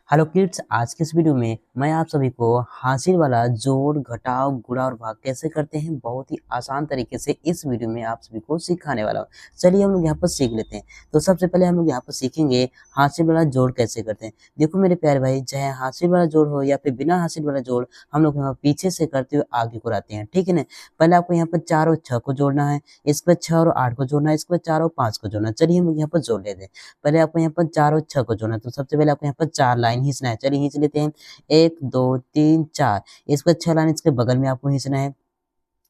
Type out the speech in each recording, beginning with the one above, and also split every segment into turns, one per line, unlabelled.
Hello kids, आज के इस वीडियो में मैं आप सभी को हासिल वाला जोड़ घटाव गुणा और भाग कैसे करते हैं बहुत ही आसान तरीके से इस वीडियो में आप सभी को सिखाने वाला हूँ। चलिए हम लोग यहाँ पर सीख लेते हैं। तो सबसे पहले हम लोग यहाँ पर सीखेंगे हासिल वाला जोड़ कैसे करते हैं। देखो मेरे प्यारे भाई, चाहे हासिल वाला जोड़ हो या फिर बिना हासिल वाला जोड़, हम लोग यहाँ पीछे से करते हुए आगे को आते हैं। ठीक है ना। पहले आपको यहाँ पर 4 और 6 को जोड़ना है, इसके बाद 6 और 8 को जोड़ना है, इसके बाद 4 और 5 को जोड़ना है। चलिए हम लोग यहाँ पर जोड़ लेते हैं। पहले आपको यहाँ पर 4 और 6 को जोड़ना है, तो सबसे पहले आपको यहाँ पर 4 लाइन खींचना है। चलिए खींच लेते हैं। 1 2 3 4, इसके बाद 6 लाइन इसके बगल में आपको खींचना है।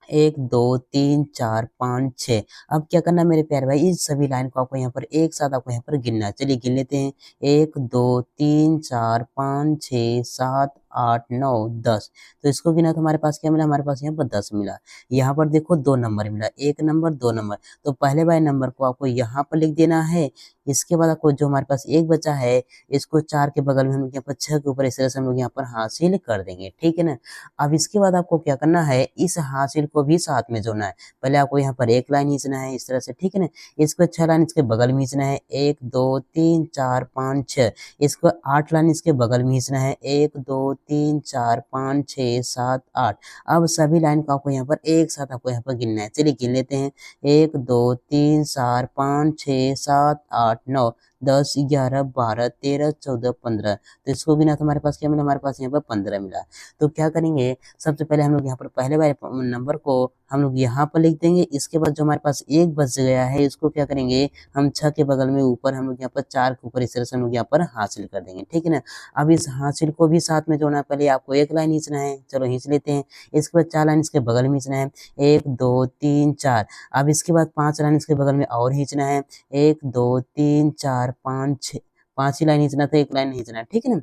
1 2 3 4 5 6। अब क्या करना है मेरे प्यारे भाई, इस सभी लाइन को आपको यहाँ पर एक साथ आपको यहाँ पर गिनना है। चलिए गिन लेते हैं। 1 2 3 4 5 6 7 8 9 10। तो इसको गिना तो हमारे पास क्या मिला, हमारे पास यहाँ पर 10 मिला। यहाँ पर देखो 2 नंबर मिला, 1 नंबर 2 नंबर। तो पहले वाले नंबर को आपको यहाँ पर लिख देना है। इसके बाद आपको जो हमारे पास एक बचा है, इसको 4 के बगल में हम लोग यहाँ पर 6 के ऊपर इस तरह से हम लोग यहाँ पर हासिल कर देंगे। ठीक है ना। अब इसके बाद आपको क्या करना है, इस हासिल को भी साथ में जोड़ना है। पहले आपको यहाँ पर एक लाइन खींचना है इस तरह से। ठीक है ना। इसको 6 लाइन इसके बगल में खींचना है। 1 2 3 4 5 6। इसको 8 लाइन इसके बगल में खींचना है। 1 2 3 4 5 6 7 8। अब सभी लाइन को आपको यहाँ पर एक साथ आपको यहाँ पर गिनना है। चलिए गिन लेते हैं। 1 2 3 4 5 6 7 8 9 10 11 12 13 14 15। तो इसको गिना तो हमारे पास क्या मिला, हमारे पास यहाँ पर 15 मिला। तो क्या करेंगे, सबसे पहले हम लोग यहाँ पर पहले वाले नंबर को हम लोग यहाँ पर लिख देंगे। इसके बाद जो हमारे पास एक बच गया है, इसको क्या करेंगे, हम 6 के बगल में ऊपर हम लोग यहाँ पर 4 के ऊपर इस तरह से हम लोग यहाँ पर हासिल कर देंगे। ठीक है ना। अब इस हासिल को भी साथ में जोड़ना है। पहले आपको एक लाइन खींचना है, चलो खींच लेते हैं। इसके बाद 4 लाइन इसके बगल में खींचना है। 1 2 3 4। अब इसके बाद 5 लाइन इसके बगल में और खींचना है। 1 2 3 4 5 6। 5 ही लाइन खींचना था, एक लाइन खींचना है। ठीक है ना।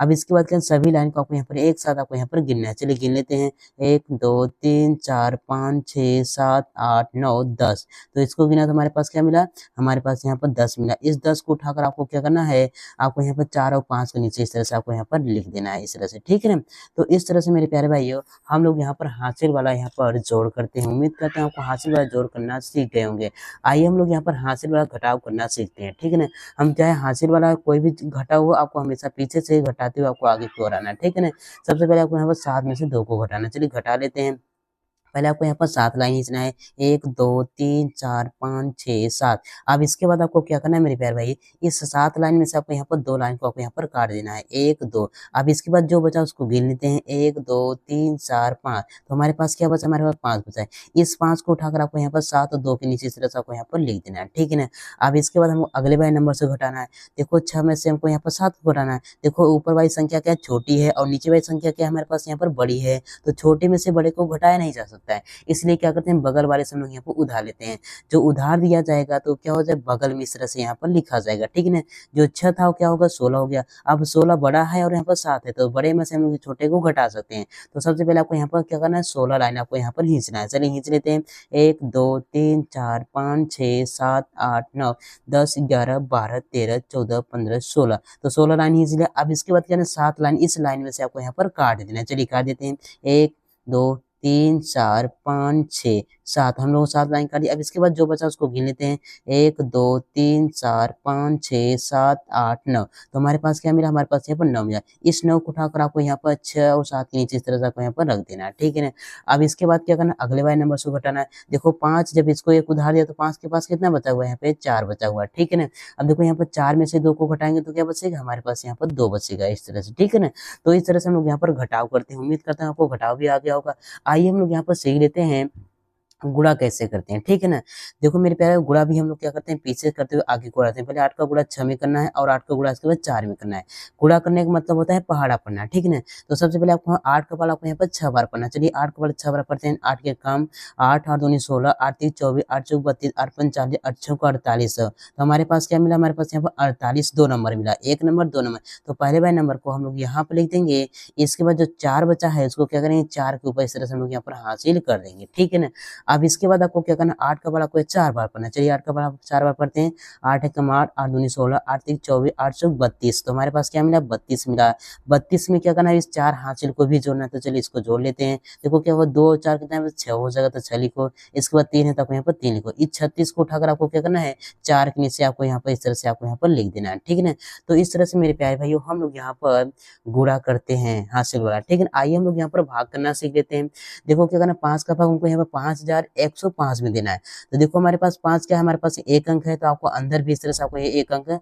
अब इसके बाद क्या, सभी लाइन को आपको यहाँ पर एक साथ आपको यहाँ पर गिनना है। चलिए गिन लेते हैं। 1 2 3 4 5 6 7 8 9 10। तो इसको गिना तो हमारे पास क्या मिला, हमारे पास यहाँ पर 10 मिला। इस 10 को उठाकर आपको क्या करना है, आपको यहाँ पर 4 और 5 के नीचे इस तरह से आपको यहाँ पर लिख देना है इस तरह से। ठीक है ना। तो इस तरह से मेरे प्यारे भाइयों, हम लोग यहाँ पर हासिल वाला यहाँ पर जोड़ करते हैं। उम्मीद करते हैं आपको हासिल वाला जोड़ करना सीख गए होंगे। आइए हम लोग यहाँ पर हासिल वाला घटाव करना सीखते हैं। ठीक है ना। हम चाहे हासिल वाला कोई भी घटाव हो, आपको हमेशा पीछे से घटाते हुए आपको आगे की ओर आना है। ठीक है ना। सबसे पहले आपको यहाँ पर 7 में से 2 को घटाना है। चलिए घटा लेते हैं। पहले आपको यहाँ पर 7 लाइन खींचना है। 1 2 3 4 5 6 7। अब इसके बाद आपको क्या करना है मेरे प्यारे भाई, इस 7 लाइन में से आपको यहाँ पर 2 लाइन को आपको यहाँ पर काट देना है। 1 2। अब इसके बाद जो बचा उसको गिन लेते हैं। 1 2 3 4 5। तो हमारे पास क्या बचा, हमारे पास 5 बचा है। इस 5 को उठाकर आपको यहाँ पर 7 और 2 के नीचे इस तरह से आपको यहाँ पर लिख देना है। ठीक है ना। अब इसके बाद हमको अगले वाले नंबर से घटाना है। देखो 6 में से हमको यहाँ पर 7 को घटाना है। देखो ऊपर वाली संख्या क्या छोटी है और नीचे वाली संख्या क्या हमारे पास यहाँ पर बड़ी है। तो छोटे में से बड़े को घटाया नहीं जा सकता है, इसलिए क्या करते हैं, बगल वाले से हम लोग यहाँ पर उधार लेते हैं। जो उधार दिया जाएगा तो क्या हो जाए, बगल में इस तरह से यहाँ पर लिखा जाएगा। ठीक है ना। जो 6 था वो क्या होगा, 16 हो गया। अब 16 बड़ा है और यहाँ पर 7 है, तो बड़े में से हम लोग छोटे को घटा सकते हैं। तो सबसे पहले आपको यहाँ पर क्या करना है, 16 लाइन आपको यहाँ पर खींचना है। चलिए खींच लेते हैं। 1 2 3 4 5 6 7 8 9 10 11 12 13 14 15 16। तो 16 लाइन खींच लिया। अब इसके बाद क्या है, 7 लाइन इस लाइन में से आपको यहाँ पर काट देना है। चलिए काट देते हैं। 1 2 3 4 5 6 7। हम लोग 7 लाइन काट दी। अब इसके बाद जो बचा उसको गिन लेते हैं। 1 2 3 4 5 6 7 8 9। तो हमारे पास क्या मिला, हमारे पास यहाँ पर 9 मिला। इस 9 को उठाकर आपको यहाँ पर 6 और 7 के नीचे इस तरह से आपको यहाँ पर रख देना है। ठीक है ना। अब इसके बाद क्या करना है, अगले वाले नंबर से घटाना है। देखो 5, जब इसको एक उधार दिया तो 5 के पास कितना बचा हुआ है, यहाँ पे 4 बचा हुआ है। ठीक है ना। अब देखो यहाँ पर 4 में से 2 को घटाएंगे तो क्या बचेगा, हमारे पास यहाँ पर 2 बचेगा इस तरह से। ठीक है ना। तो इस तरह से हम लोग यहाँ पर घटाव करते हैं। उम्मीद करते हैं आपको घटाव भी आ गया होगा। आइए हम लोग यहाँ पर सीख लेते हैं गुणा कैसे करते हैं। ठीक है ना। देखो मेरे प्यारे, गुणा भी हम लोग क्या करते हैं, पीछे करते हुए आगे को आते हैं। पहले 8 का गुणा 6 में करना है और 8 का गुणा इसके बाद 4 में करना है। गुणा करने का मतलब होता है पहाड़ा पढ़ना। ठीक है ना। तो सबसे पहले आपको 8 का पहाड़ा आपको यहाँ पर 6 बार पढ़ना। चलिए 8 का पहाड़ा 6 बार पढ़ते हैं। 8 के काम 8 8 दूनी 16, 8 3 24, 8 चौक 32, 8 5 40, 8 6 48। तो हमारे पास क्या मिला, हमारे पास यहाँ पर 48 2 नंबर मिला, 1 नंबर 2 नंबर। तो पहले वाले नंबर को हम लोग यहाँ पर लिख देंगे। इसके बाद जो 4 बचा है उसको क्या करेंगे, 4 के ऊपर इस तरह से हम लोग यहाँ पर हासिल कर देंगे। ठीक है ना। अब इसके बाद आपको क्या करना, 8 का बड़ा आपको 4 बार पढ़ना है। चलिए 8 का बड़ा 4 बार पढ़ते हैं। 8 एकम 8, 8 दूनी 16, 8 तीन 24, 8 चौक 32। तो हमारे पास क्या मिला, 32 मिला। 32 में क्या करना है, इस 4 हासिल को भी जोड़ना है। तो चलिए इसको जोड़ लेते हैं। देखो क्या हुआ, 2 और 4 कितना है, 6 हो जाएगा। तो 6 लिखो। इसके बाद 3 है तो आपको यहाँ पर 3 लिखो। इस 36 को उठाकर आपको क्या करना है, 4 के नीचे आपको यहाँ पर इस तरह से आपको यहाँ पर लिख देना है, ठीक है ना। तो इस तरह से मेरे प्यारे भाइयों हम लोग यहाँ पर गुणा करते हैं हासिल वाला, ठीक है ना। आइए हम लोग यहाँ पर भाग करना सीख लेते हैं। देखो क्या करना, 5 का भाग हमको यहाँ पर 5105 में देना है। तो देखो हमारे पास 5 क्या है, हमारे पास एक अंक है। तो आपको अंदर भी इस तरह से आपको ये एक अंक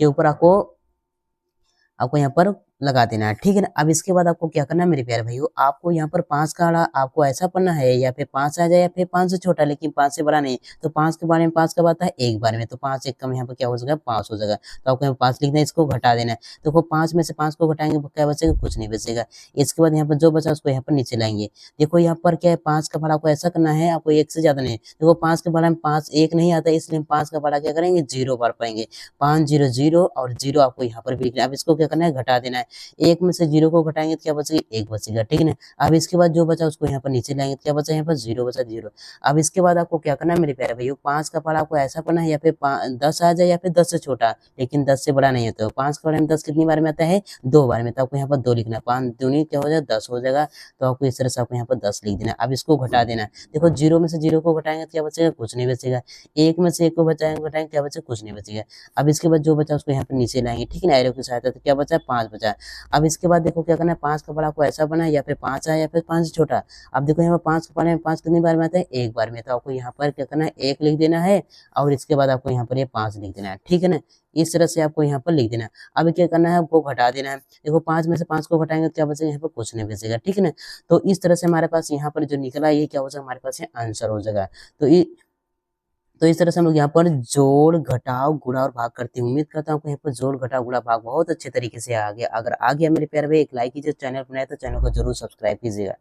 के ऊपर आपको यहाँ पर लगा देना है, ठीक है ना। अब इसके बाद आपको क्या करना है मेरे प्यारे भाइयों, आपको यहाँ पर 5 का आड़ा आपको ऐसा पढ़ना है, या फिर 5 आ जाए या फिर 5 से छोटा, लेकिन 5 से बड़ा नहीं। तो 5 के बारे में 5 कब आता है, एक बार में। तो 5 एक कम यहाँ पर क्या हो जाएगा, 5 हो जाएगा। तो आपको यहाँ 5 लिखना है, इसको घटा देना है। तो 5 में से 5 को घटाएंगे क्या बचेगा, कुछ नहीं बचेगा। इसके बाद यहाँ पर जो बचा उसको यहाँ पर नीचे लाएंगे। देखो यहाँ पर क्या है, 5 का भाड़ा आपको ऐसा करना है, आपको एक से ज्यादा नहीं। देखो 5 के बारे में 5 एक नहीं आता, इसलिए 5 का भाड़ा क्या करेंगे, 0 बार पाएंगे। 5 0 0 और 0 आपको यहाँ पर भी लिखना है। अब इसको क्या करना है, घटा देना है। एक में से 0 को घटाएंगे तो क्या बचेगा, एक बचेगा, ठीक है ना। अब इसके बाद जो बचा उसको यहाँ पर नीचे लाएंगे तो क्या बचा, यहाँ पर 0 बचा, 0। अब इसके बाद आपको क्या करना है मेरे प्यारे भाइयों, 5 का पढ़ा आपको ऐसा पढ़ना है, या फिर 10 आ जाए या फिर 10 से छोटा, लेकिन 10 से बड़ा नहीं होता है। 5 के बारे में 10 कितनी बार में आता है, 2 बार में। तो आपको यहाँ पर 2 लिखना है। 5 दूनी क्या हो जाएगा, 10 हो जाएगा। तो आपको इस तरह से आपको यहाँ पर 10 लिख देना है। अब इसको घटा देना है। देखो 0 में से 0 को घटाएंगे तो क्या बचेगा, कुछ नहीं बचेगा। 1 में से 1 को घटाएंगे क्या बचेगा, कुछ नहीं बचेगा। अब इसके बाद जो बचा उसको यहाँ पर नीचे लाएंगे, ठीक है ना, एरो की सहायता से। क्या बचा, 5 बचा। अब इसके बाद देखो क्या करना है, 5 का बड़ा आपको ऐसा बना है, या फिर 5 आया या फिर 5 से छोटा। अब देखो यहाँ पर 5 के बारे में 5 कितनी बार में आता है, एक बार में। तो आपको यहाँ पर क्या करना है, 1 लिख देना है, और इसके बाद आपको यहाँ पर ये 5 लिख देना है, ठीक है ना। इस तरह से आपको यहाँ पर लिख देना है। अब क्या करना है, आपको घटा देना है। देखो 5 में से 5 को घटाएंगे तो क्या बचेगा, यहाँ पर कुछ नहीं बचेगा, ठीक है ना। तो इस तरह से हमारे पास यहाँ पर जो निकला ये क्या हो जाएगा, हमारे पास आंसर हो जाएगा। तो इस तरह से हम लोग यहाँ पर जोड़ घटाव गुणा और भाग करते हैं। उम्मीद करता हूँ आपको यहाँ पर जोड़ घटाव गुणा भाग बहुत अच्छे तरीके से आ गया। अगर आ गया मेरे प्यारे भाई, एक लाइक कीजिए, चैनल बनाए तो चैनल को जरूर सब्सक्राइब कीजिएगा।